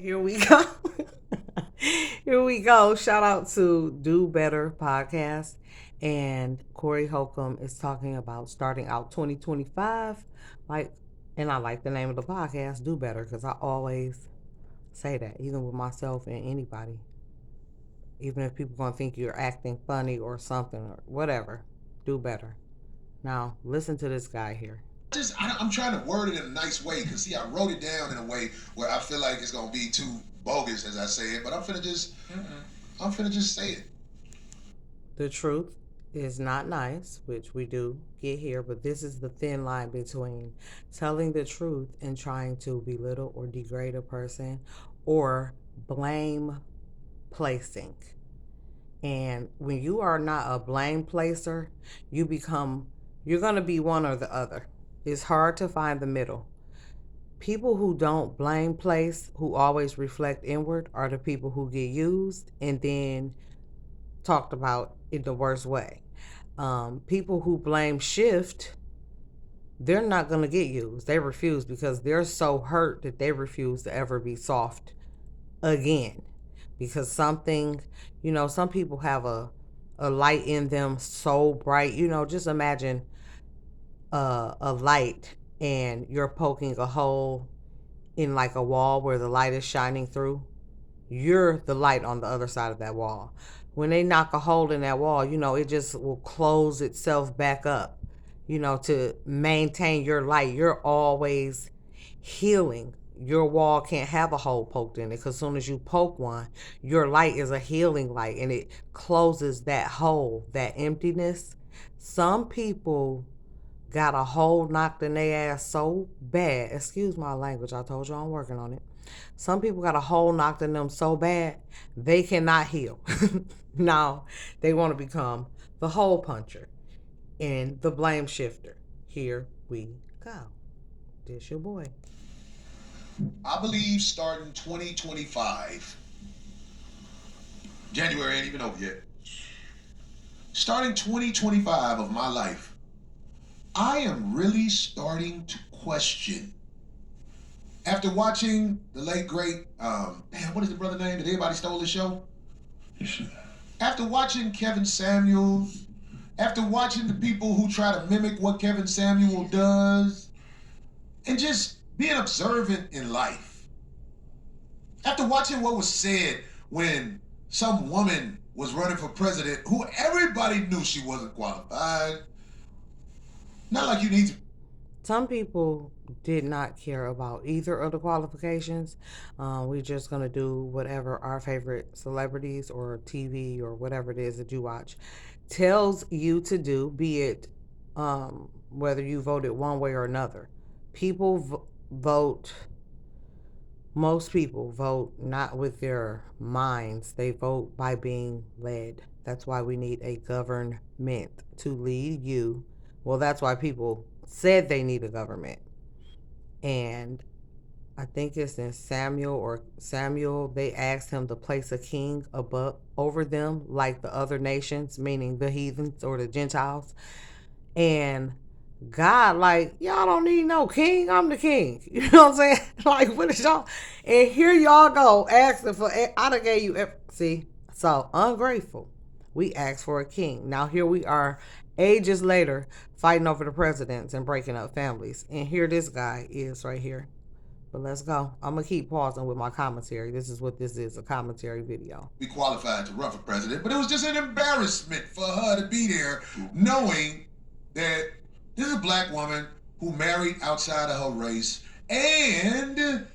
Here we go. Here we go. Shout out to Do Better podcast. And Corey Holcomb is talking about starting out 2025. Like, and I like the name of the podcast, Do Better, because I always say that, even with myself and anybody. Even if people gonna think you're acting funny or something or whatever, do better. Now, listen to this guy here. I'm trying to word it in a nice way because see, I wrote it down in a way where I feel like it's gonna be too bogus as I say it, but I'm finna just say it. The truth is not nice, which we do get here, but this is the thin line between telling the truth and trying to belittle or degrade a person or blame placing. And when you are not a blame placer, you're going to be one or the other. It's hard to find the middle. People who don't blame place, who always reflect inward, are the people who get used and then talked about in the worst way. People who blame shift, they're not going to get used. They refuse because they're so hurt that they refuse to ever be soft again. Because something, some people have a light in them so bright. Just imagine a light and you're poking a hole in like a wall where the light is shining through. You're the light on the other side of that wall. When they knock a hole in that wall, it just will close itself back up, to maintain your light. You're always healing. Your wall can't have a hole poked in it because as soon as you poke one, your light is a healing light and it closes that hole, that emptiness. Some people got a hole knocked in their ass so bad. Excuse my language. I told you I'm working on it. Some people got a hole knocked in them so bad they cannot heal. Now they want to become the hole puncher and the blame shifter. Here we go. This your boy. I believe starting 2025, January ain't even over yet. Starting 2025 of my life, I am really starting to question. After watching the late great, what is the brother name that everybody stole his show? After watching Kevin Samuels, after watching the people who try to mimic what Kevin Samuel does, and just being observant in life. After watching what was said when some woman was running for president who everybody knew she wasn't qualified, not like you need to. Some people did not care about either of the qualifications. We're just going to do whatever our favorite celebrities or TV or whatever it is that you watch tells you to do, be it whether you voted one way or another. People vote, most people vote not with their minds, they vote by being led. That's why we need a government to lead you. Well, that's why people said they need a government. And I think it's in Samuel, they asked him to place a king above over them like the other nations, meaning the heathens or the Gentiles. And God, like, y'all don't need no king. I'm the king. You know what I'm saying? Like, what is y'all? And here y'all go asking for, I done gave you, see? So ungrateful. We asked for a king. Now here we are, ages later, fighting over the presidents and breaking up families. And here this guy is right here. But let's go. I'm going to keep pausing with my commentary. This is what this is, a commentary video. Be qualified to run for president, but it was just an embarrassment for her to be there knowing that this is a black woman who married outside of her race and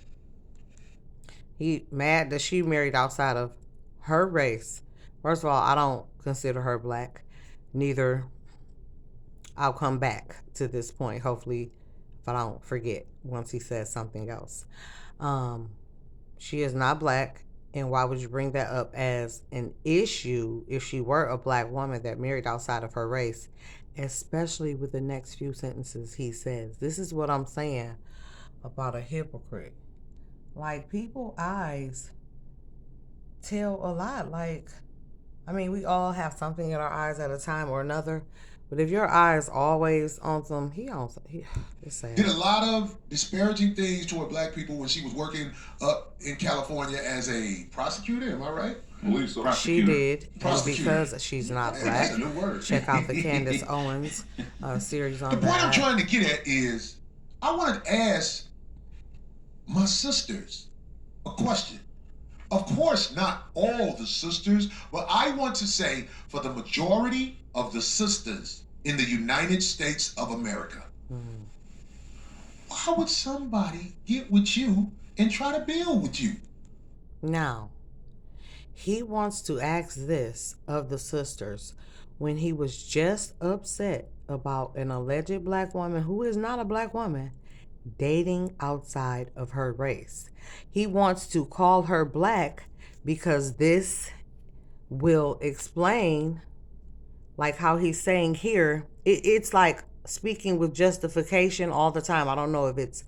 he mad that she married outside of her race. First of all, I don't consider her black. Neither. I'll come back to this point, hopefully, if I don't forget once he says something else. Um, she is not black. And why would you bring that up as an issue if she were a black woman that married outside of her race? Especially with the next few sentences he says. This is what I'm saying about a hypocrite. Like, people eyes tell a lot. Like, I mean, we all have something in our eyes at a time or another, But if your eye is always on it's Did sad. a lot of disparaging things toward black people when she was working up in California as a prosecutor. Am I right? I believe so. She did, and Prosecutor. because she's not Hey, that's a black, new word. check out the Candace Owens series The on point I'm that. trying to get at is I want to ask my sisters a question. Of course, not all the sisters, but I want to say for the majority of the sisters in the United States of America, why would somebody get with you and try to build with you? Now, he wants to ask this of the sisters when he was just upset about an alleged black woman who is not a black woman dating outside of her race. He wants to call her black because this will explain, like how he's saying here, it's like speaking with justification all the time. I don't know if it's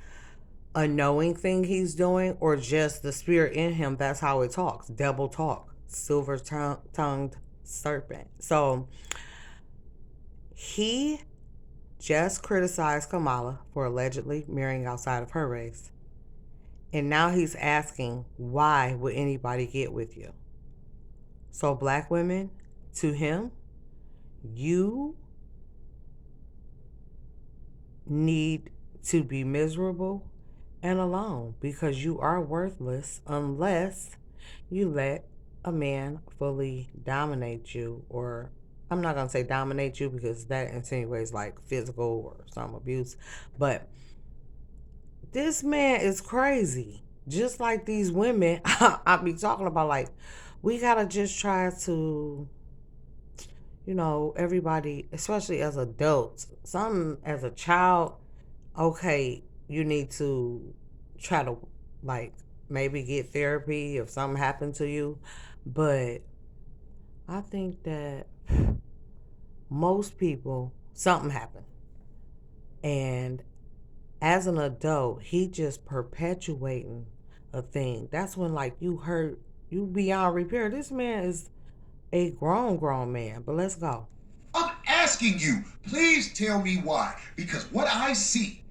a knowing thing he's doing or just the spirit in him. That's how it talks. Double talk, silver tongued serpent. So he just criticized Kamala for allegedly marrying outside of her race. And now he's asking, why would anybody get with you? So, black women, to him, you need to be miserable and alone because you are worthless unless you let a man fully dominate you. Or I'm not going to say dominate you because that insinuates like physical or some abuse, but this man is crazy. Just like these women I be talking about, like, we got to just try to, everybody, especially as adults, some as a child, okay, you need to try to, like, maybe get therapy if something happened to you. But I think that most people, something happened. And as an adult, he just perpetuating a thing. That's when, like, you beyond repair. This man is a grown man. But let's go. I'm asking you, please tell me why. Because what I see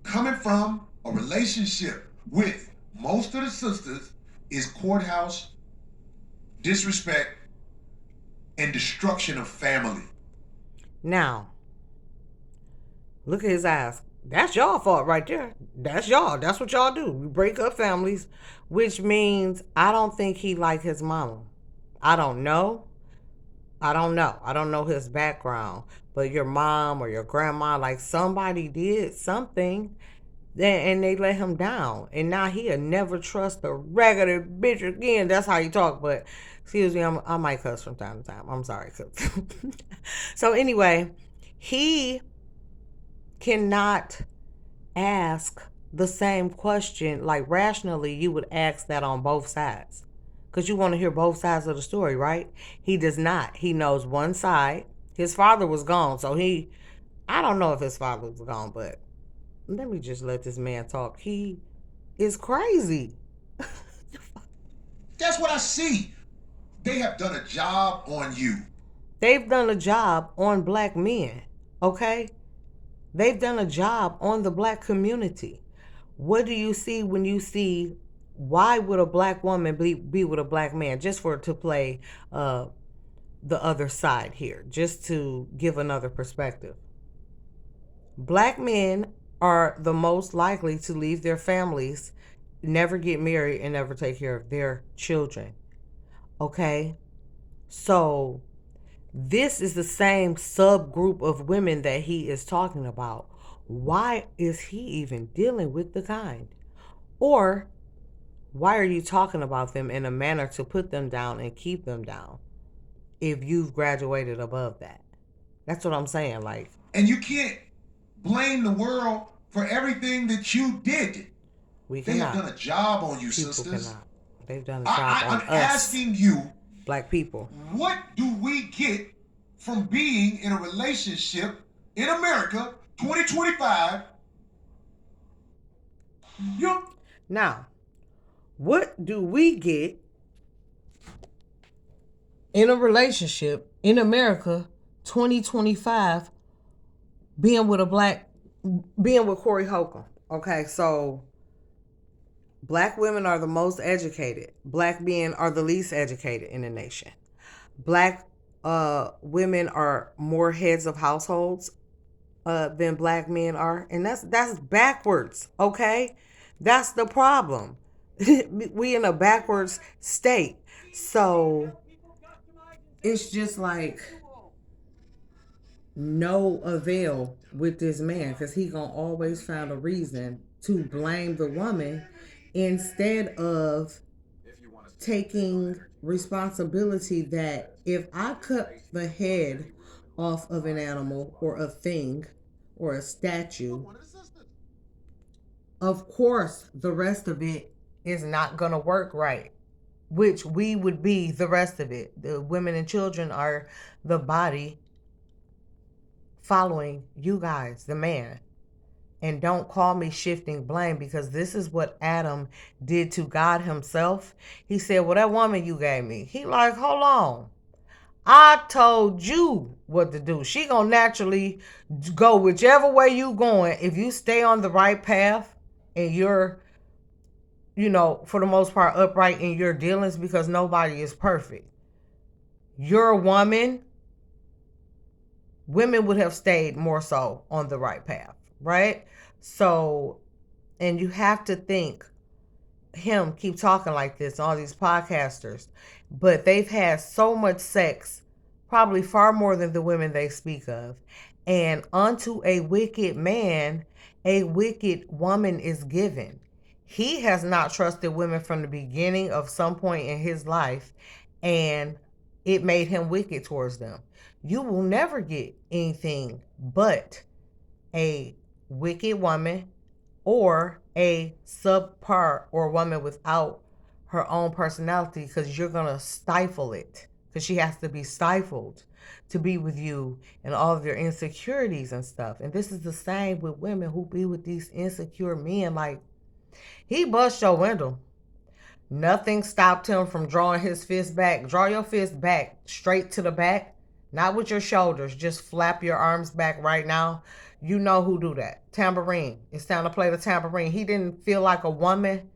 coming from a relationship with most of the sisters is courthouse, disrespect, and destruction of family. Now, look at his eyes. That's y'all fault right there. That's y'all. That's what y'all do. We break up families, which means I don't think he like his mama. I don't know. I don't know his background. But your mom or your grandma, like somebody did something and they let him down. And now he'll never trust a regular bitch again. That's how you talk. But excuse me, I might cuss from time to time. I'm sorry. So anyway, he cannot ask the same question. Like, rationally, you would ask that on both sides because you want to hear both sides of the story, right? He does not. He knows one side. His father was gone, so I don't know if his father was gone, but let me just let this man talk. He is crazy. That's what I see. They have done a job on you. They've done a job on black men, okay? They've done a job on the black community. What do you see when you see, why would a black woman be with a black man? Just to play the other side here, just to give another perspective. Black men are the most likely to leave their families, never get married, and never take care of their children. Okay? So this is the same subgroup of women that he is talking about. Why is he even dealing with the kind? Or why are you talking about them in a manner to put them down and keep them down if you've graduated above that? That's what I'm saying. Like, and you can't blame the world for everything that you did. We They cannot. have done a job on you, People sisters. cannot. They've done a job on I'm us, asking you, black people. what do we get from being in a relationship in America, 2025? Yup. Now, what do we get in a relationship in America 2025 being with a black, being with Corey Holcomb. Okay, so black women are the most educated. Black men are the least educated in the nation. Black women are more heads of households than black men are, and that's backwards. Okay, that's the problem. We in a backwards state, so it's just like no avail with this man because he gonna always find a reason to blame the woman instead of taking responsibility that if I cut the head off of an animal or a thing or a statue, of course the rest of it is not gonna work right, which we would be the rest of it. The women and children are the body following you guys, the man. And don't call me shifting blame because this is what Adam did to God himself. He said, well, that woman you gave me. He like, hold on. I told you what to do. She gonna naturally go whichever way you going. If you stay on the right path and you're, for the most part upright in your dealings, because nobody is perfect. You're a woman. Women would have stayed more so on the right path, right? So, and you have to think, him keep talking like this, all these podcasters, but they've had so much sex, probably far more than the women they speak of. And unto a wicked man, a wicked woman is given. He has not trusted women from the beginning of some point in his life, and it made him wicked towards them. You will never get anything but a wicked woman or a subpar or a woman without her own personality, because you're going to stifle it, because she has to be stifled to be with you and all of your insecurities and stuff. And this is the same with women who be with these insecure men. Like, he bust your window. Nothing stopped him from drawing his fist back. Draw your fist back, straight to the back, not with your shoulders. Just flap your arms back right now. You know who do that. Tambourine. It's time to play the tambourine. He didn't feel like a woman.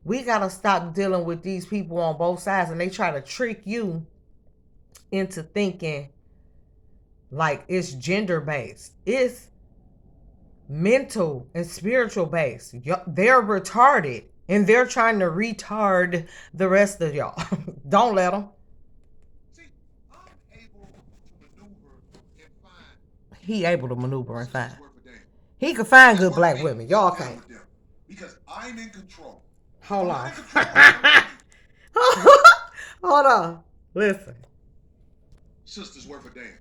We got to stop dealing with these people on both sides, and they try to trick you into thinking like it's gender based. It's mental and spiritual based. They're retarded, and they're trying to retard the rest of y'all. Don't let them. See, I'm able to maneuver and find He able to maneuver and sisters find. worth a damn. He can find That's good worth black me women. Y'all dealing can't. with them because I'm in control. If Hold I'm on. not in control, I'm telling Hold on. Listen. you, sisters worth a damn.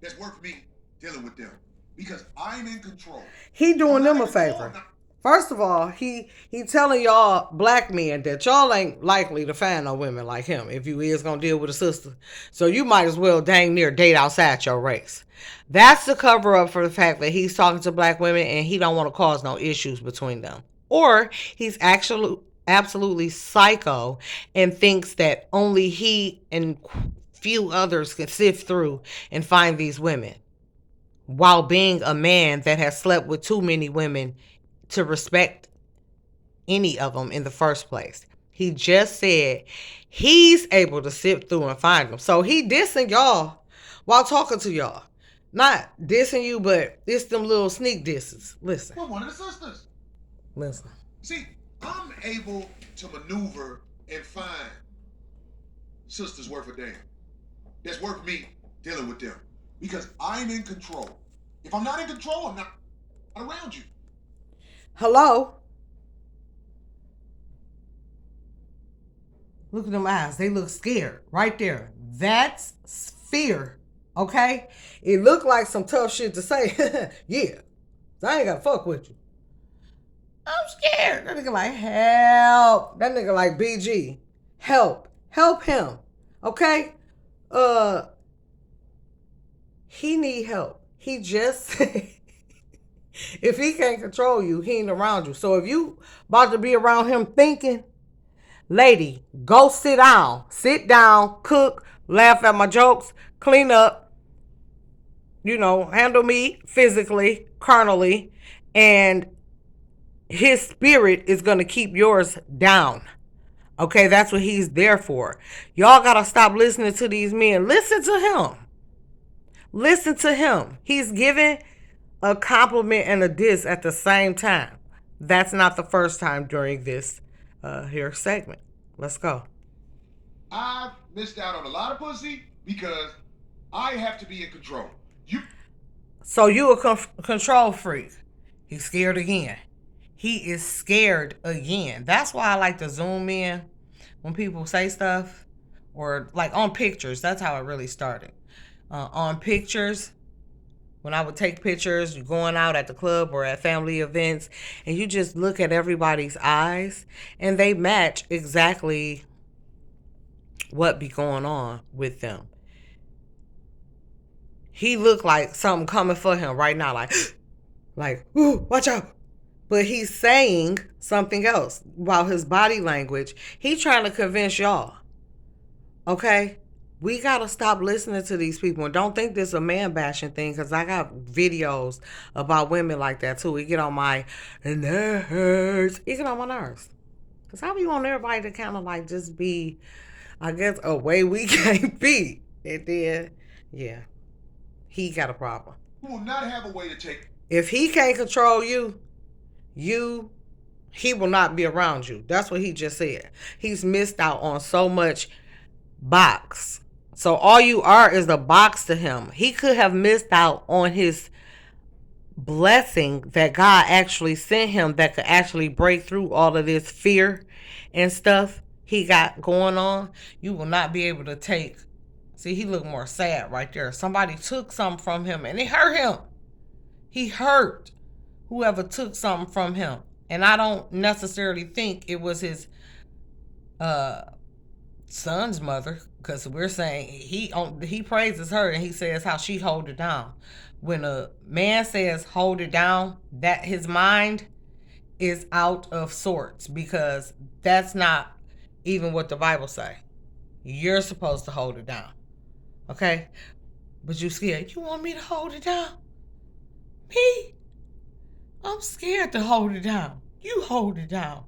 That's worth me dealing with them because I'm in control. He If I'm doing not them in a control, favor. I'm not. First of all, he telling y'all black men that y'all ain't likely to find no women like him if you is gonna deal with a sister. So you might as well dang near date outside your race. That's the cover up for the fact that he's talking to black women and he don't want to cause no issues between them. Or he's actually absolutely psycho and thinks that only he and few others can sift through and find these women, while being a man that has slept with too many women to respect any of them in the first place. He just said he's able to sift through and find them. So he dissing y'all while talking to y'all. Not dissing you, but it's them little sneak disses. Listen. We're one of the sisters. Listen. See, I'm able to maneuver and find sisters worth a damn. That's worth me dealing with them because I'm in control. If I'm not in control, I'm not around you. Hello? Look at them eyes. They look scared right there. That's fear. Okay? It looked like some tough shit to say. Yeah. I ain't gotta fuck with you. I'm scared. That nigga like, help. That nigga like, BG. Help. Help him. Okay? He need help. He just if he can't control you, he ain't around you. So if you about to be around him thinking, lady, go sit down. Sit down, cook, laugh at my jokes, clean up, handle me physically, carnally, and his spirit is going to keep yours down. Okay, that's what he's there for. Y'all got to stop listening to these men. Listen to him. Listen to him. He's giving a compliment and a diss at the same time. That's not the first time during this here segment. Let's go. I've missed out on a lot of pussy because I have to be in control. So you a control freak. He's scared again. He is scared again. That's why I like to zoom in when people say stuff, or like on pictures. That's how it really started. On pictures, when I would take pictures, you're going out at the club or at family events, and you just look at everybody's eyes, and they match exactly what be going on with them. He looked like something coming for him right now, like, ooh, watch out. But he's saying something else while his body language. He's trying to convince y'all. Okay? We got to stop listening to these people. And don't think this is a man bashing thing, because I got videos about women like that too. It get on my nerves. It get on my nerves. Because I be want everybody to kind of like just be, I guess, a way we can't be. And then, yeah, he got a problem. You will not have a way to take. If he can't control you, he will not be around you. That's what he just said. He's missed out on so much box. So all you are is a box to him. He could have missed out on his blessing that God actually sent him, that could actually break through all of this fear and stuff he got going on. You will not be able to take. See, he looked more sad right there. Somebody took something from him and it hurt him. He hurt whoever took something from him. And I don't necessarily think it was his son's mother, because we're saying he praises her and he says how she hold it down. When a man says hold it down, that his mind is out of sorts, because that's not even what the Bible say. You're supposed to hold it down. Okay? But you scared. You want me to hold it down? Me? I'm scared to hold it down. You hold it down.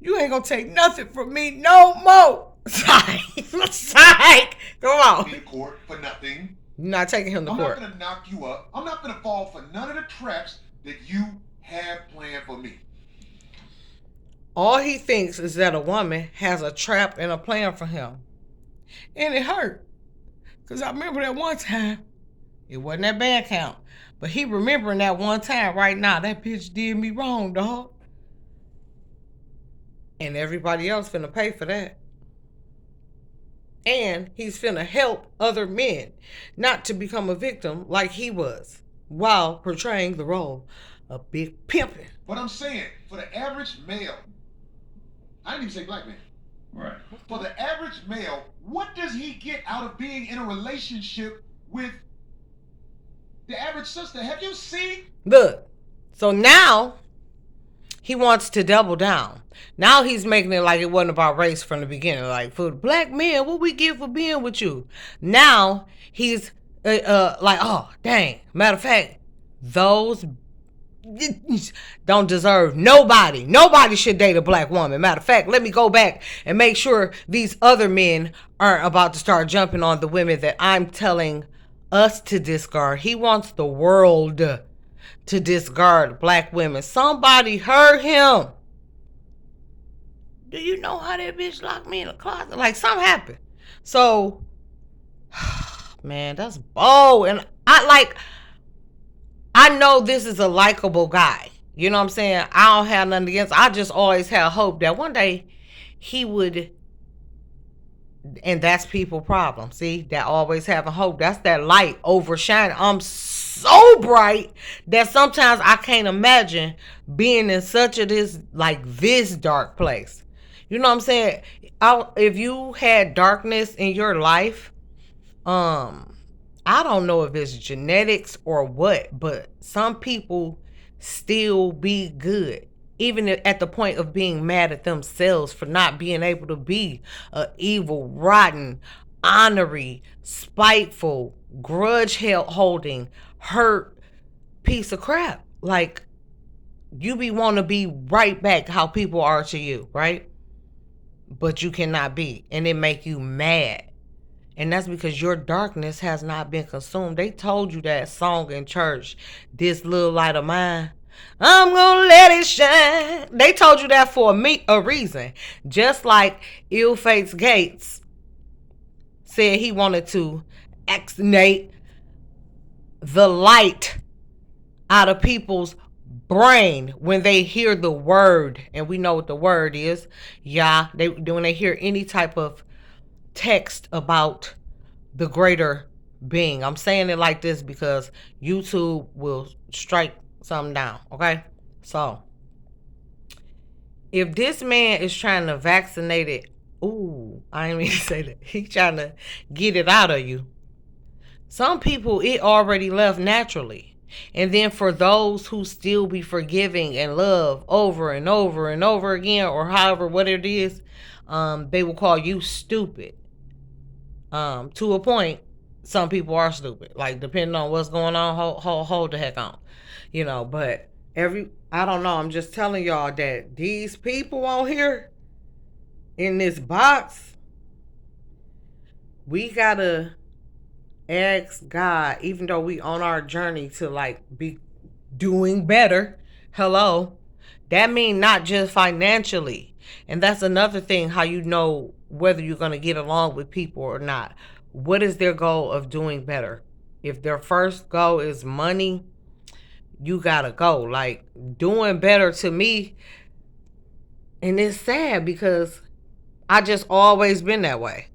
You ain't gonna take nothing from me no more. Psych. Come on. In court for nothing. You're not taking him to court. I'm not gonna knock you up. I'm not gonna fall for none of the traps that you have planned for me. All he thinks is that a woman has a trap and a plan for him. And it hurt. Because I remember that one time. It wasn't that band count. But he remembering that one time right now. That bitch did me wrong, dog. And everybody else finna pay for that. And he's finna help other men not to become a victim like he was, while portraying the role of big pimping. But I'm saying, for the average male, I didn't even say black man. Right. For the average male, what does he get out of being in a relationship with the average sister? Have you seen? Look, so now he wants to double down. Now he's making it like it wasn't about race from the beginning. Like, for black men, what we get for being with you? Now he's like, oh, dang. Matter of fact, those don't deserve nobody. Nobody should date a black woman. Matter of fact, let me go back and make sure these other men aren't about to start jumping on the women that I'm telling us to discard. He wants the world to discard black women. Somebody hurt him. Do you know how that bitch locked me in a closet? Like, something happened. So, man, that's bold. And I know this is a likable guy. You know what I'm saying? I don't have nothing against. I just always had hope that one day he would. And that's people problem. See, that always having hope. That's that light overshining. I'm so bright that sometimes I can't imagine being in such a this dark place. You know what I'm saying? If you had darkness in your life, I don't know if it's genetics or what, but some people still be good. Even at the point of being mad at themselves for not being able to be a evil, rotten, honorary, spiteful, grudge holding, hurt piece of crap. Like, you be want to be right back how people are to you, right? But you cannot be, and it make you mad. And that's because your darkness has not been consumed. They told you that song in church, this little light of mine, I'm gonna let it shine. They told you that for a reason. Just like Ill Fates Gates said he wanted to extinate the light out of people's brain when they hear the word, and we know what the word is. Yeah, when they hear any type of text about the greater being. I'm saying it like this because YouTube will strike something down, okay? So, if this man is trying to vaccinate it, I didn't mean to say that. He's trying to get it out of you. Some people, it already left naturally. And then for those who still be forgiving and love over and over and over again, or however, what it is, they will call you stupid. To a point, some people are stupid. Like, depending on what's going on, hold the heck on. But I don't know. I'm just telling y'all that these people on here in this box, we gotta ask God, even though we on our journey to like be doing better. Hello. That means not just financially. And that's another thing, how you know whether you're going to get along with people or not. What is their goal of doing better? If their first goal is money, you got to go. Like, doing better to me, and it's sad because I just always been that way.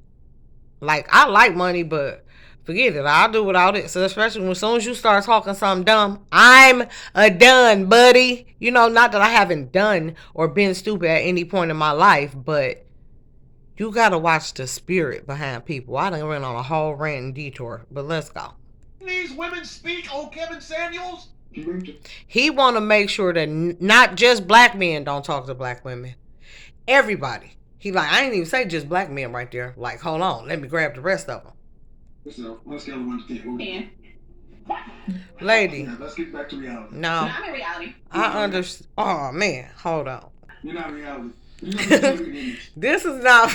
Like, I like money, but forget it. I'll do without it. So especially as soon as you start talking something dumb, I'm a done, buddy. Not that I haven't done or been stupid at any point in my life, but you got to watch the spirit behind people. I done went on a whole rant and detour, but let's go. These women speak on Kevin Samuels? He want to make sure that not just black men don't talk to black women. Everybody. He like, I ain't even say just black men right there. Like, hold on, let me grab the rest of them. So, let's get 1 to 10. Lady. Yeah, let's get back to reality. No. I'm in reality. I understand. Oh, man. Hold on. You're not reality. This is not.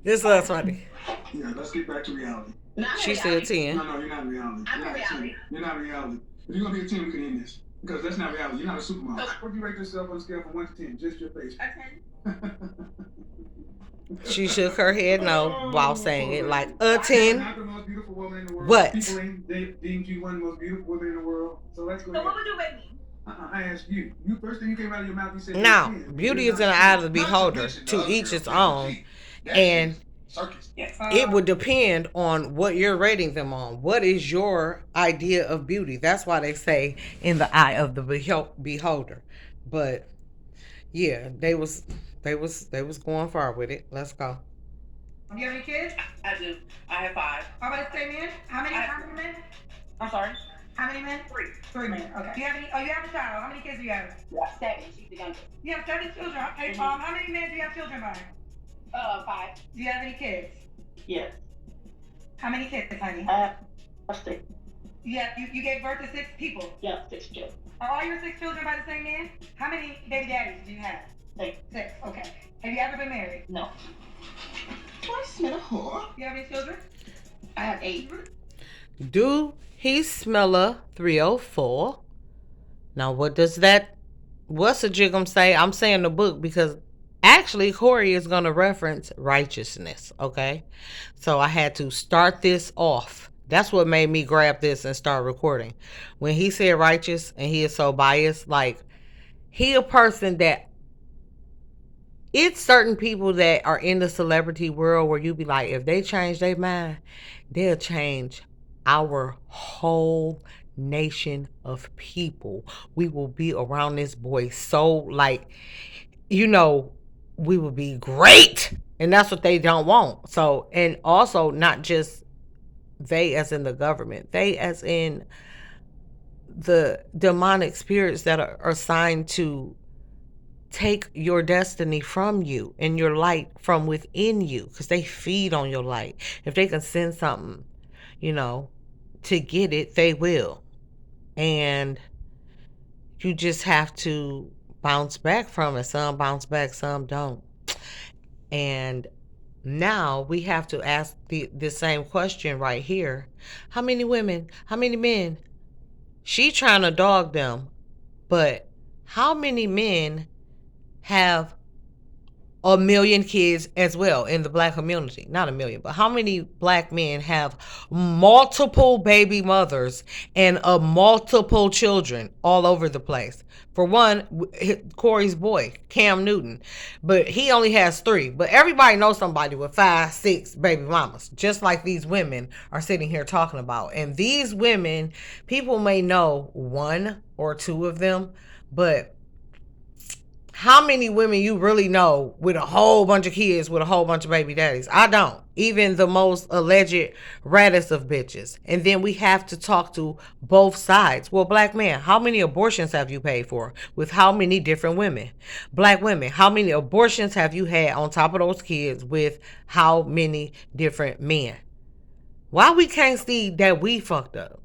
This is funny. Yeah, let's get back to reality. She said 10. No, you're not reality. I'm in reality. You're not reality. If you're going to be a 10, we can end this. Because that's not reality. You're not a supermodel. What do you rate yourself on a scale from 1 to 10? Just your face. A 10. She shook her head no while saying it like a 10. Not the most beautiful woman in the world. What? People deemed you one of the most beautiful women in the world. So let's go. So what would you rate me? I asked you. First thing you came out of your mouth, you said. Now, beauty is in the eye of the beholder. To each its own. And it would depend on what you're rating them on. What is your idea of beauty? That's why they say in the eye of the beholder. But yeah, they was going far with it. Let's go. Do you have any kids? I do. I have 5. How about the same men? How many men? I'm sorry? How many men? 3. 3 men. Okay. Do you have any? Oh, you have a child. How many kids do you have? 7. She's the youngest. You have 7 children. Okay. Mhm. How many men do you have children by? 5. Do you have any kids? Yes. How many kids, honey? I have 6. You gave birth to 6 people. Yeah, 6 children. Are all your 6 children by the same man? How many baby daddies do you have? 6. 6. Okay. Have you ever been married? No. Do I smell a whore? You have any children? I have 8. Do he smell a 304? Now, what's the jig'em say? I'm saying the book because actually Corey is going to reference righteousness, okay? So I had to start this off. That's what made me grab this and start recording. When he said righteous and he is so biased, like, he a person that, it's certain people that are in the celebrity world where you be like, if they change their mind, they'll change our whole nation of people. We will be around this boy so, like, we will be great. And that's what they don't want. So, and also not just they as in the government, they as in the demonic spirits that are assigned to take your destiny from you and your light from within you, because they feed on your light. If they can send something, to get it, they will. And you just have to bounce back from it. Some bounce back, some don't. And now we have to ask the same question right here. How many women, how many men? She trying to dog them, but how many men have a million kids as well in the black community? Not a million, but how many black men have multiple baby mothers and multiple children all over the place? For one, Corey's boy, Cam Newton, but he only has 3. But everybody knows somebody with 5, 6 baby mamas, just like these women are sitting here talking about. And these women, people may know 1 or 2 of them, but how many women you really know with a whole bunch of kids with a whole bunch of baby daddies? I don't. Even the most alleged raddest of bitches. And then we have to talk to both sides. Well, black men, how many abortions have you paid for with how many different women? Black women, how many abortions have you had on top of those kids with how many different men? Why we can't see that we fucked up?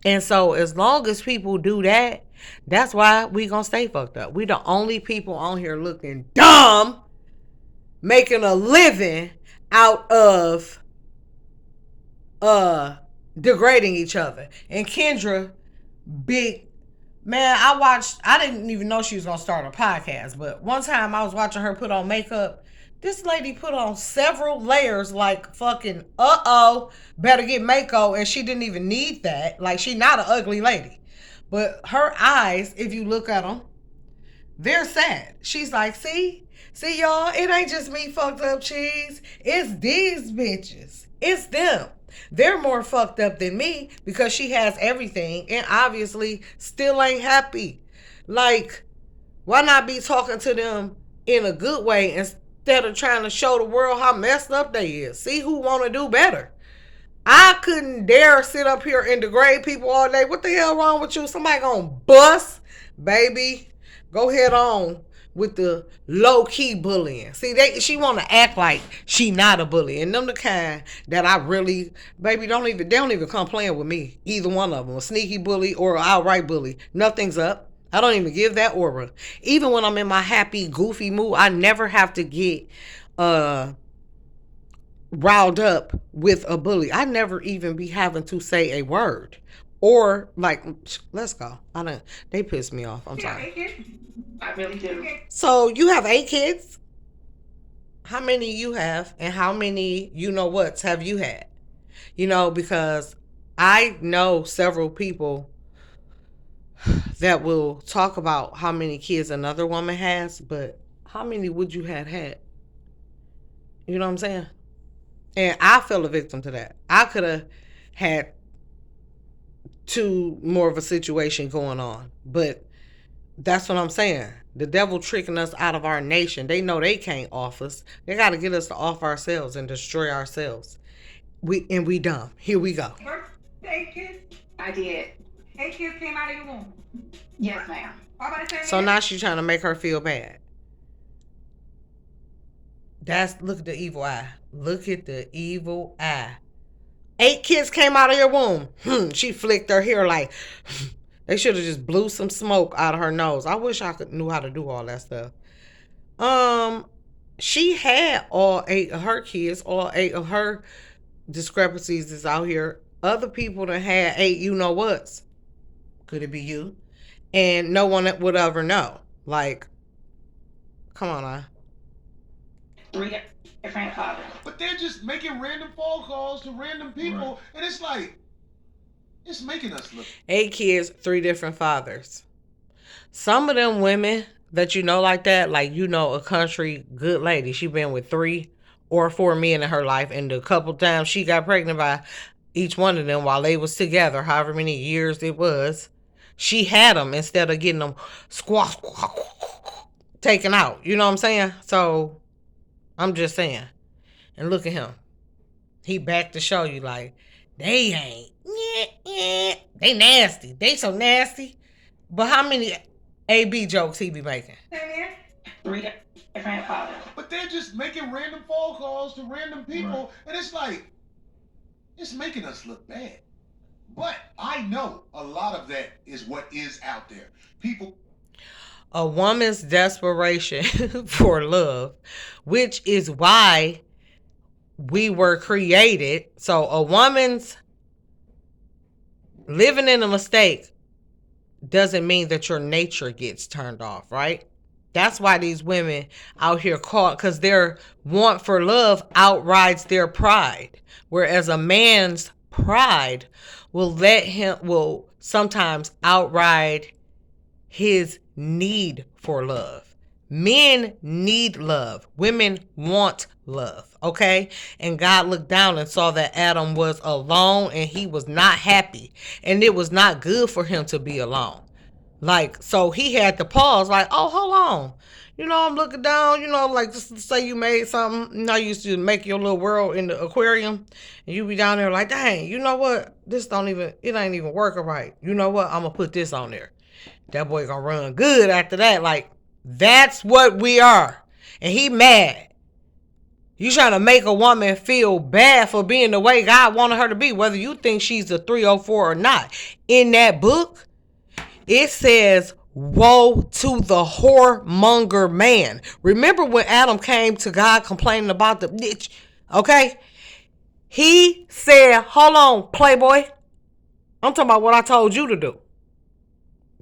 And so as long as people do that, that's why we gonna stay fucked up. We the only people on here looking dumb, making a living out of degrading each other. And Kendra, big man, I didn't even know she was gonna start a podcast, but one time I was watching her put on makeup. This lady put on several layers like fucking better get Mako, and she didn't even need that. Like, she not an ugly lady. But her eyes, if you look at them, they're sad. She's like, see y'all, it ain't just me fucked up cheese. It's these bitches. It's them. They're more fucked up than me because she has everything and obviously still ain't happy. Like, why not be talking to them in a good way instead of trying to show the world how messed up they is? See who want to do better. I couldn't dare sit up here and degrade people all day. What the hell wrong with you? Somebody gonna bust? Baby, go head on with the low-key bullying. See, she want to act like she not a bully. And them the kind that I really, baby, they don't even come playing with me. Either one of them, a sneaky bully or an outright bully. Nothing's up. I don't even give that aura. Even when I'm in my happy, goofy mood, I never have to get riled up with a bully. I never even be having to say a word or like, let's go. They piss me off. I'm sorry. I really do. So you have 8 kids? How many you have and how many whats have you had? Because I know several people that will talk about how many kids another woman has, but how many would you have had? You know what I'm saying? And I fell a victim to that. I could have had 2 more of a situation going on. But that's what I'm saying. The devil tricking us out of our nation. They know they can't off us. They got to get us to off ourselves and destroy ourselves. We dumb. Here we go. Birth 8 kids? I did. 8 kids came out of your womb? Yes, ma'am. All by the same So man? now she's trying to make her feel bad. Look at the evil eye. Look at the evil eye. 8 kids came out of your womb. She flicked her hair like, they should have just blew some smoke out of her nose. I wish I knew how to do all that stuff. She had all 8 of her kids, all 8 of her discrepancies is out here. Other people that had 8 whats. Could it be you? And no one would ever know. Like, come on now. 3 different fathers. But they're just making random phone calls to random people, and it's like, it's making us look. 8 kids, 3 different fathers. Some of them women that like that, like a country good lady. She been with 3 or 4 men in her life, and the couple times she got pregnant by each one of them while they was together, however many years it was, she had them instead of getting them taken out. You know what I'm saying? So I'm just saying. And look at him. He back to show you like, they ain't. They nasty. They so nasty. But how many AB jokes he be making? Same man? 3 different fathers. But they're just making random phone calls to random people, and it's like, it's making us look bad. But I know a lot of that is what is out there. People. A woman's desperation for love, which is why we were created. So a woman's living in a mistake doesn't mean that your nature gets turned off, right? That's why these women out here caught, because their want for love outrides their pride. Whereas a man's pride will sometimes outride his need for love. Men need love. Women want love. Okay? And God looked down and saw that Adam was alone and he was not happy. And it was not good for him to be alone. Like, so he had to pause, like, oh, hold on. I'm looking down, like, just say you made something. You used to make your little world in the aquarium. And you be down there like, dang, you know what? It ain't even working right. You know what? I'm going to put this on there. That boy gonna run good after that. Like, that's what we are. And he mad. You trying to make a woman feel bad for being the way God wanted her to be, whether you think she's a 304 or not. In that book, it says, woe to the whoremonger man. Remember when Adam came to God complaining about the bitch? Okay? He said, hold on, playboy. I'm talking about what I told you to do.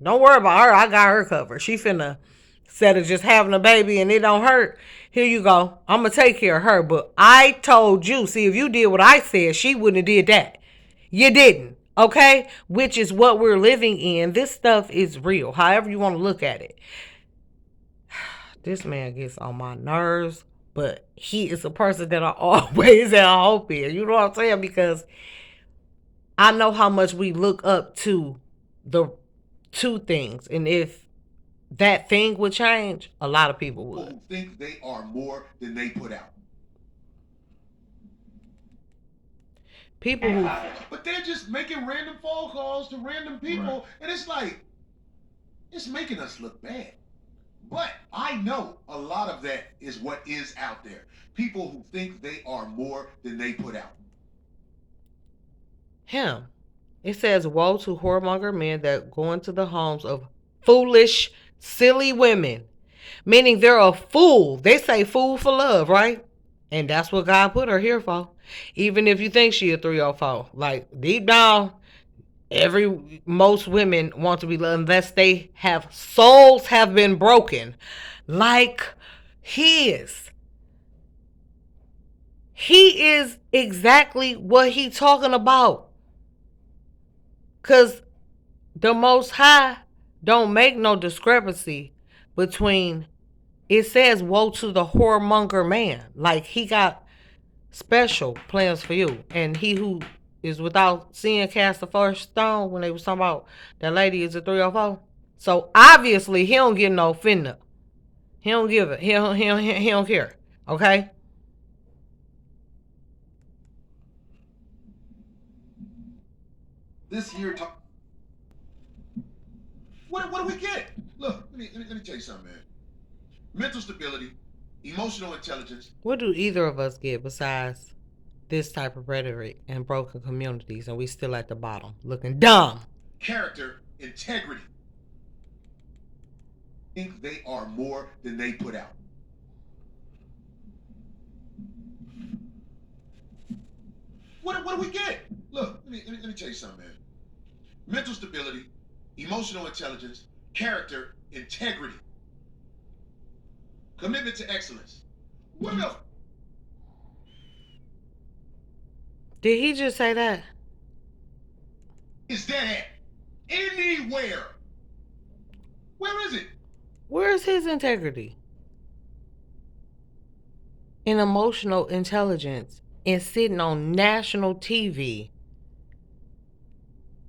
Don't worry about her. I got her covered. She finna, instead of just having a baby and it don't hurt, here you go. I'm going to take care of her. But I told you, see, if you did what I said, she wouldn't have did that. You didn't. Okay? Which is what we're living in. This stuff is real. However you want to look at it. This man gets on my nerves. But he is a person that I always have hope in. You know what I'm saying? Because I know how much we look up to the two things, and if that thing would change, a lot of people would. People think they are more than they put out. People who, but they're just making random phone calls to random people, and it's like, it's making us look bad. But I know a lot of that is what is out there. People who think they are more than they put out. Him. It says, woe to whoremonger men that go into the homes of foolish, silly women. Meaning they're a fool. They say fool for love, right? And that's what God put her here for. Even if you think she a 304. Like, deep down, most women want to be loved unless they have souls have been broken. Like his. He is exactly what he's talking about. Because the Most High don't make no discrepancy between, it says, woe to the whoremonger man. Like, he got special plans for you. And he who is without sin cast the first stone, when they was talking about that lady is a 304. So, obviously, he don't get no finna. He don't give it. He don't care. Okay? This year, what do we get? Look, let me tell you something, man. Mental stability, emotional intelligence. What do either of us get besides this type of rhetoric and broken communities, and we still at the bottom looking dumb? Character, integrity. Think they are more than they put out. What do we get? Look, let me tell you something, man. Mental stability, emotional intelligence, character, integrity, commitment to excellence. What else? Did he just say that? Is that at? Anywhere. Where is it? Where's his integrity and emotional intelligence and sitting on national TV?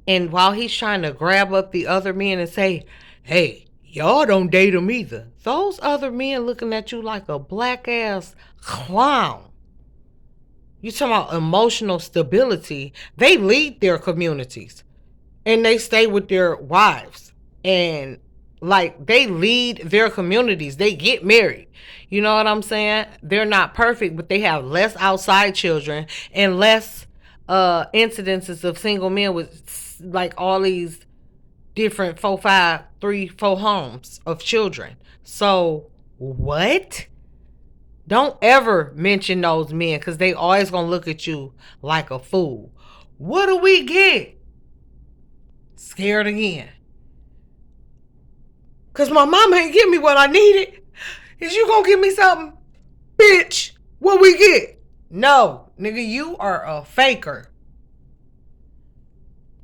And while he's trying to grab up the other men and say, hey, y'all don't date him either. Those other men looking at you like a black ass clown. You talking about emotional stability. They lead their communities and they stay with their wives. And Like, they lead their communities. They get married. You know what I'm saying? They're not perfect, but they have less outside children and less incidences of single men with like all these different 4, 5, 3, 4 homes of children. So what? Don't ever mention those men, because they always gonna look at you like a fool. What do we get? Scared again. Because my mama ain't give me what I needed. Is you gonna give me something? Bitch, what we get? No, nigga, you are a faker.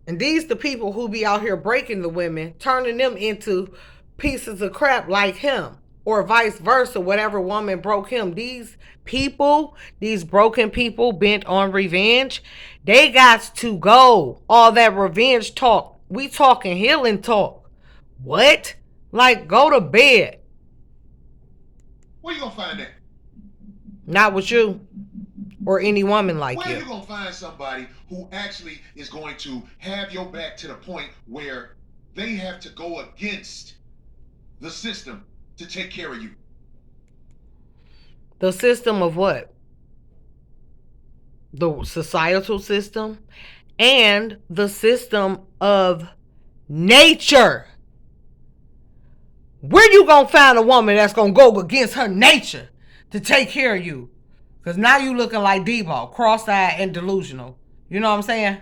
And these the people who be out here breaking the women, turning them into pieces of crap like him. Or vice versa, whatever woman broke him. These people, these broken people bent on revenge, they got to go. All that revenge talk. We talking healing talk. What? Like, go to bed. Where you gonna find that? Not with you. Or any woman like Where you. are you gonna find somebody who actually is going to have your back to the point where they have to go against the system to take care of you? The system of what? The societal system and the system of nature. Where you gonna find a woman that's gonna go against her nature to take care of you? Because now you looking like Debo, cross-eyed and delusional. You know what I'm saying?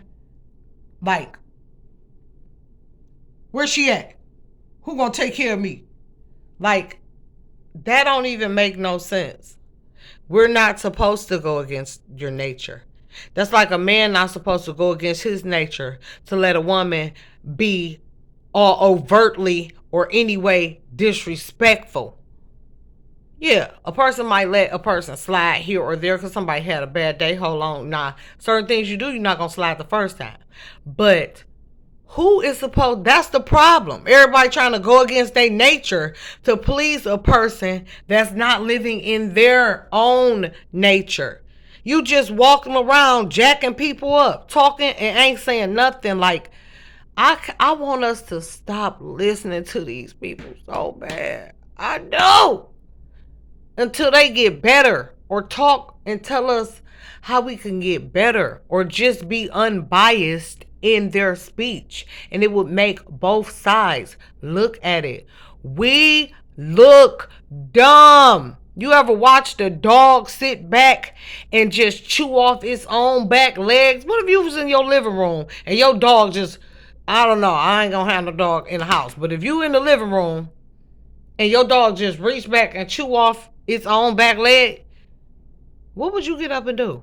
Like, where's she at? Who gonna take care of me? Like, that don't even make no sense. We're not supposed to go against your nature. That's like a man not supposed to go against his nature to let a woman be all overtly or any way disrespectful. Yeah, a person might let a person slide here or there because somebody had a bad day. Hold on. Nah, certain things you do, you're not going to slide the first time. But who is supposed... That's the problem. Everybody trying to go against their nature to please a person that's not living in their own nature. You just walking around jacking people up, talking and ain't saying nothing. Like, I want us to stop listening to these people so bad. I do. Until they get better or talk and tell us how we can get better or just be unbiased in their speech. And it would make both sides look at it. We look dumb. You ever watched a dog sit back and just chew off its own back legs? What if you was in your living room and your dog just... I don't know. I ain't gonna have no dog in the house. But if you in the living room and your dog just reach back and chew off its own back leg, what would you get up and do?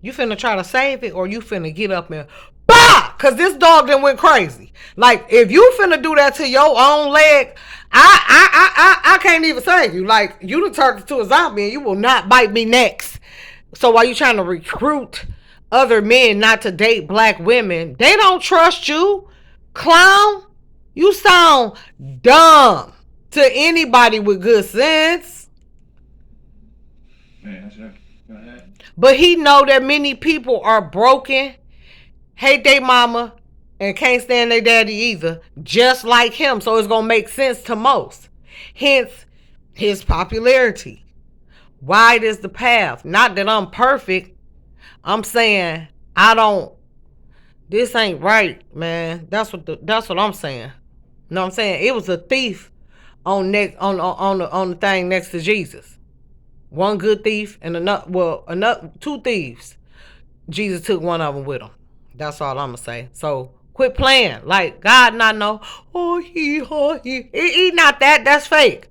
You finna try to save it, or you finna get up and bah! Cause this dog done went crazy. Like, if you finna do that to your own leg, I can't even save you. Like, you done turned into a zombie and you will not bite me next. So while you trying to recruit other men not to date black women, they don't trust you. Clown, you sound dumb to anybody with good sense. But he know that many people are broken, hate their mama, and can't stand their daddy either, just like him. So it's gonna make sense to most. Hence his popularity. Wide is the path. Not that I'm perfect. I'm saying this ain't right, man. That's what I'm saying. You know what I'm saying? It was a thief on the thing next to Jesus. One good thief and another two thieves. Jesus took one of them with him. That's all I'm gonna say. So quit playing. Like, God not know. He not that. That's fake.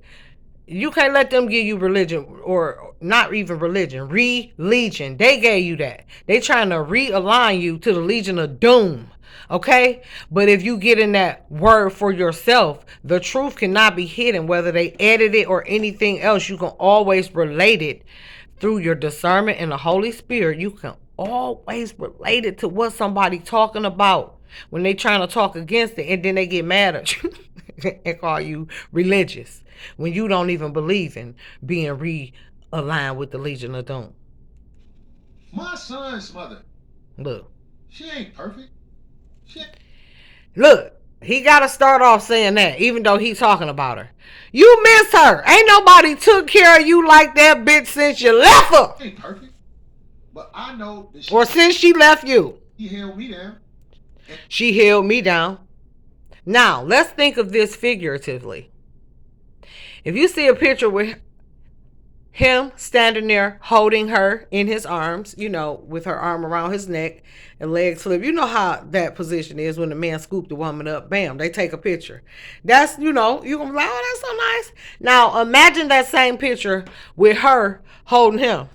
You can't let them give you religion, or not even religion, religion. They gave you that. They trying to realign you to the Legion of Doom. Okay? But if you get in that word for yourself, the truth cannot be hidden, whether they edit it or anything else. You can always relate it through your discernment and the Holy Spirit. You can always relate it to what somebody talking about when they trying to talk against it, and then they get mad at you and call you religious when you don't even believe in being realigned with the Legion of Doom. My son's mother, Look. she ain't perfect. Look, He got to start off saying that, even though he's talking about her. You miss her. Ain't nobody took care of you like that bitch since you left her. She ain't perfect, but I know that or since she left you. She held me down. She held me down. Now, let's think of this figuratively. If you see a picture with him standing there holding her in his arms, you know, with her arm around his neck and legs flip. You know how that position is when the man scooped the woman up. Bam, they take a picture. That's, you know, you're going to be like, oh, that's so nice. Now, imagine that same picture with her holding him.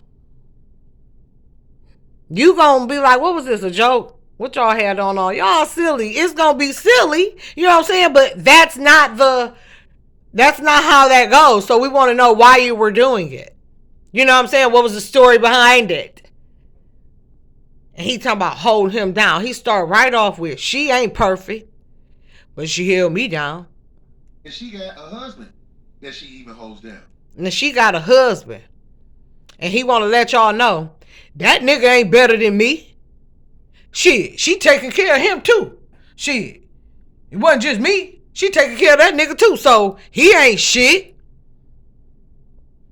You going to be like, what was this, a joke? What y'all had on all? Y'all silly. It's going to be silly. You know what I'm saying? But that's not how that goes. So we want to know why you were doing it. You know what I'm saying? What was the story behind it? And he talking about holding him down. He start right off with, she ain't perfect, but she held me down. And she got a husband that she even holds down. And she got a husband. And he want to let y'all know, that nigga ain't better than me. Shit, she taking care of him too. Shit, it wasn't just me. She taking care of that nigga too. So he ain't shit.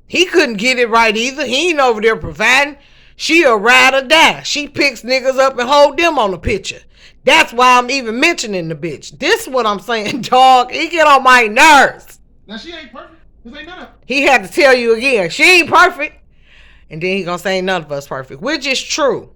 He couldn't get it right either. He ain't over there providing. She a ride or die. She picks niggas up and hold them on the picture. That's why I'm even mentioning the bitch. This is what I'm saying, dog. He get on my nerves. Now she ain't perfect. This ain't none of it. He had to tell you again, she ain't perfect. And then he gonna say none of us perfect, which is true.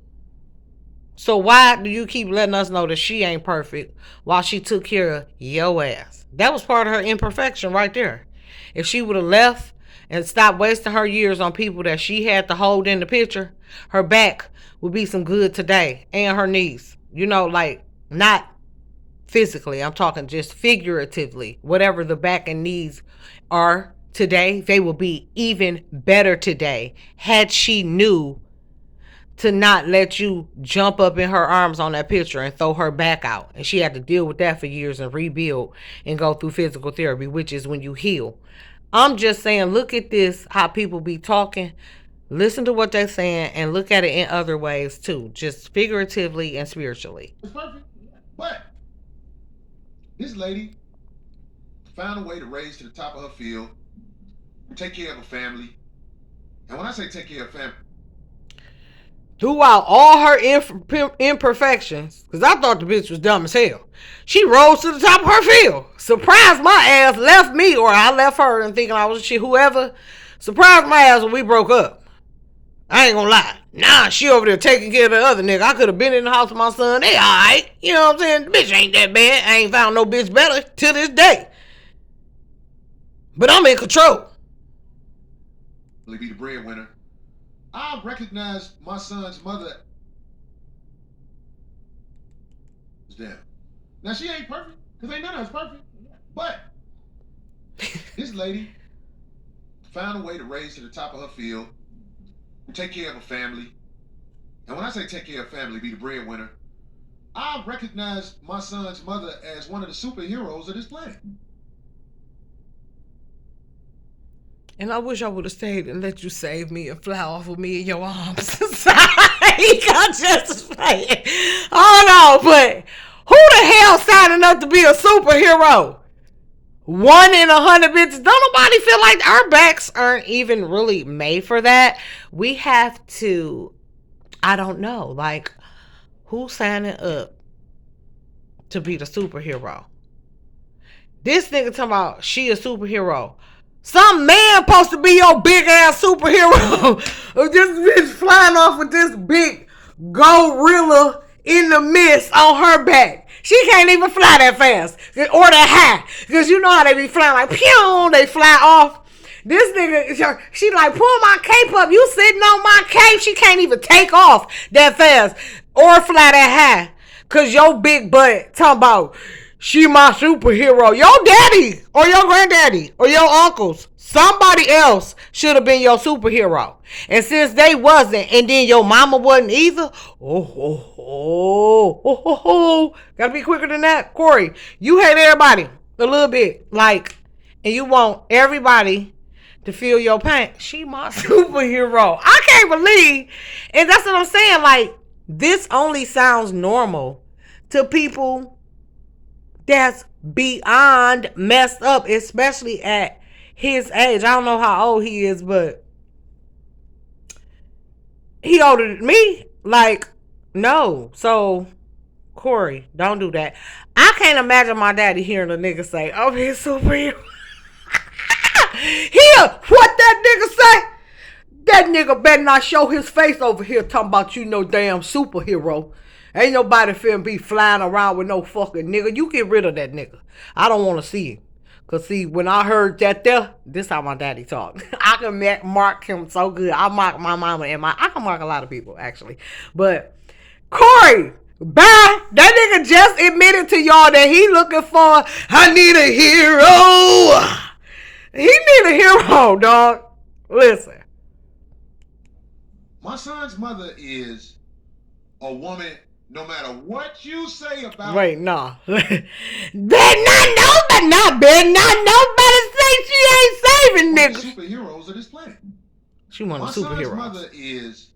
So why do you keep letting us know that she ain't perfect while she took care of your ass? That was part of her imperfection right there. If she would have left and stopped wasting her years on people that she had to hold in the picture, her back would be some good today, and her knees. You know, like, not physically. I'm talking just figuratively. Whatever the back and knees are today, they will be even better today had she knew to not let you jump up in her arms on that picture and throw her back out. And she had to deal with that for years and rebuild and go through physical therapy, which is when you heal. I'm just saying, look at this, how people be talking. Listen to what they're saying and look at it in other ways too, just figuratively and spiritually. It's perfect. But this lady found a way to raise to the top of her field, take care of her family. And when I say take care of family, throughout all her imperfections, because I thought the bitch was dumb as hell, she rose to the top of her field. Surprised my ass, left me, or I left her and thinking I was shit, whoever. Surprised my ass when we broke up. I ain't gonna lie. Nah, she over there taking care of the other nigga. I could have been in the house with my son. They alright. You know what I'm saying? The bitch ain't that bad. I ain't found no bitch better to this day. But I'm in control. Be the breadwinner. I recognize my son's mother is down. Now she ain't perfect, because ain't none of us perfect. But this lady found a way to raise to the top of her field, take care of her family. And when I say take care of family, be the breadwinner, I recognize my son's mother as one of the superheroes of this planet. And I wish I would have stayed and let you save me and fly off of me in your arms. He got just playing. Oh no, but who the hell signing up to be a superhero? 1 in 100 bitches. Don't nobody feel like our backs aren't even really made for that. We have to, I don't know, like, who's signing up to be the superhero? This nigga talking about she a superhero. Some man supposed to be your big ass superhero. This bitch flying off with this big gorilla in the mist on her back. She can't even fly that fast or that high. Because you know how they be flying like, pew, they fly off. This nigga, she like, pull my cape up. You sitting on my cape. She can't even take off that fast or fly that high. Because your big butt talking about, she my superhero. Your daddy or your granddaddy or your uncles, somebody else should have been your superhero. And since they wasn't, and then your mama wasn't either, gotta be quicker than that. Corey, you hate everybody a little bit, like, and you want everybody to feel your pain. She my superhero. I can't believe, and that's what I'm saying, like, this only sounds normal to people That's beyond messed up, especially at his age. I don't know how old he is, but he older than me. Like, no. So, Corey, don't do that. I can't imagine my daddy hearing a nigga say, "Oh, he's superhero." Here, what that nigga say? That nigga better not show his face over here talking about you no damn superhero. Ain't nobody finna be flying around with no fucking nigga. You get rid of that nigga. I don't want to see it. Cause see, when I heard that there, this how my daddy talk. I can mark him so good. I mark my mama and I can mark a lot of people actually. But Corey, bye. That nigga just admitted to y'all that he looking for, I need a hero. He need a hero, dog. Listen. My son's mother is a woman, no matter what you say about. Wait, no. Better not nobody say she ain't saving niggas. Superheroes of this planet. She one of the My son's superheroes. mother is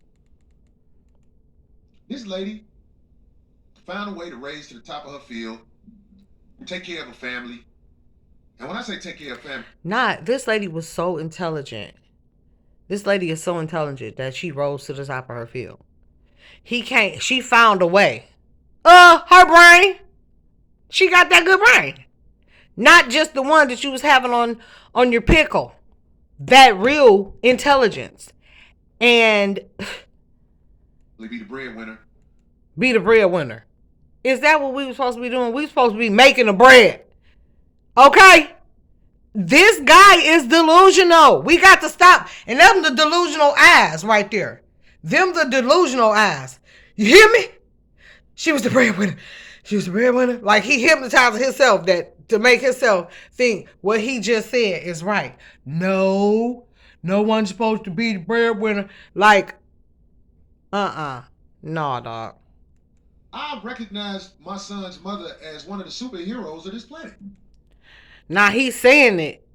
this lady found a way to raise to the top of her field, take care of her family. And when I say take care of family, This lady was so intelligent. This lady is so intelligent that she rose to the top of her field. She found a way. Her brain. She got that good brain. Not just the one that you was having on your pickle. That real intelligence. And be the breadwinner. Be the breadwinner. Is that what we were supposed to be doing? We were supposed to be making the bread. Okay? This guy is delusional. We got to stop. And them the delusional eyes right there. Them the delusional eyes. You hear me? She was the breadwinner. She was the breadwinner. Like he hypnotized himself to make himself think what he just said is right. No one's supposed to be the breadwinner. Like, no, dog. I recognize my son's mother as one of the superheroes of this planet. Now he's saying it,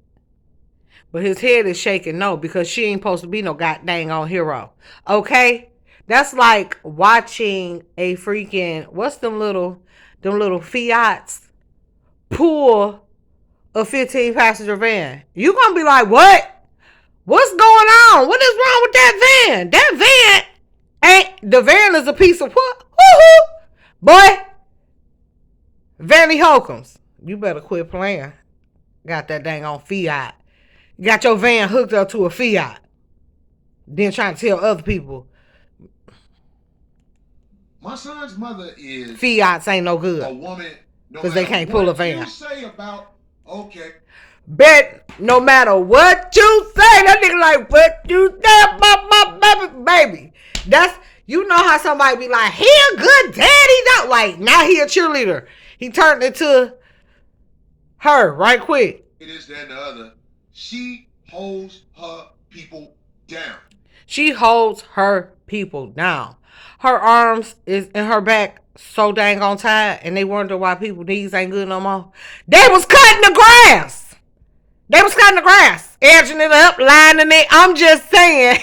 but his head is shaking no, because she ain't supposed to be no goddamn on hero. Okay? That's like watching a freaking, what's them little Fiats pull a 15 passenger van. You gonna be like, what? What's going on? What is wrong with that van? That the van is a piece of what? Woo-hoo! Boy, Vanny Holcombs, you better quit playing. Got that dang on Fiat. You got your van hooked up to a Fiat. Then trying to tell other people my son's mother is Fiats ain't no good. A woman, because they can't pull a van. You say about Bet no matter what you say, that nigga like what you say about my baby. That's, you know how somebody be like, he a good daddy, not like now he a cheerleader. He turned into her right quick. It is that and the other. She holds her people down. She holds her people down. Her arms is in her back so dang on tired, and they wonder why people knees ain't good no more. They was cutting the grass. Edging it up, lining it. I'm just saying.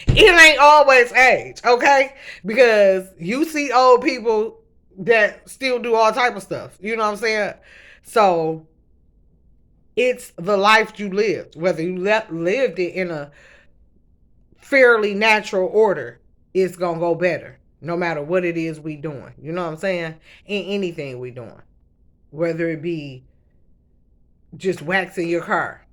It ain't always age, okay? Because you see old people that still do all type of stuff. You know what I'm saying? So, it's the life you lived. Whether you lived it in a fairly natural order, it's going to go better. No matter what it is we doing. You know what I'm saying? In anything we doing. Whether it be just waxing your car.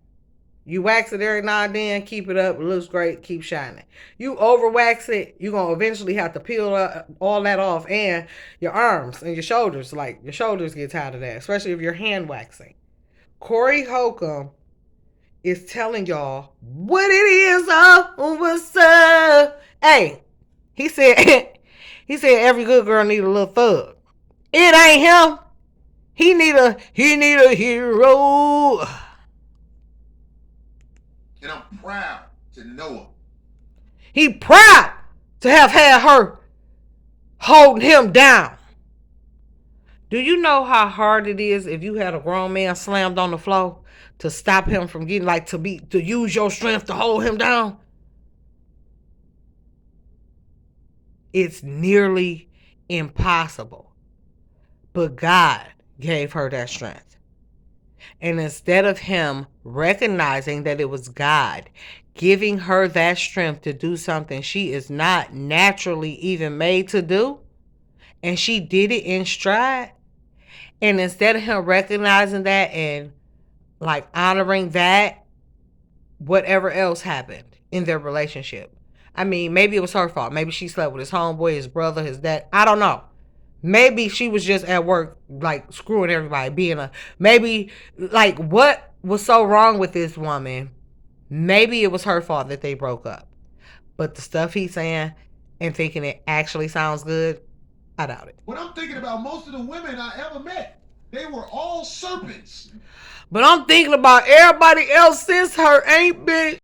You wax it every now and then, keep it up, it looks great, keep shining. You over wax it, you're going to eventually have to peel all that off, and your arms and your shoulders, like your shoulders get tired of that, especially if you're hand waxing. Corey Holcomb is telling y'all what it is, what's up. Hey, he said every good girl need a little thug. It ain't him. He need a hero. And I'm proud to know her. He proud to have had her holding him down. Do you know how hard it is if you had a grown man slammed on the floor to stop him from getting, like, to use your strength to hold him down? It's nearly impossible. But God gave her that strength. And instead of him recognizing that it was God giving her that strength to do something she is not naturally even made to do, and she did it in stride, and instead of him recognizing that and like honoring that, whatever else happened in their relationship. I mean, maybe it was her fault. Maybe she slept with his homeboy, his brother, his dad. I don't know. Maybe she was just at work, like screwing everybody, maybe like what was so wrong with this woman? Maybe it was her fault that they broke up. But the stuff he's saying and thinking it actually sounds good, I doubt it. When I'm thinking about most of the women I ever met, they were all serpents. But I'm thinking about everybody else since her ain't been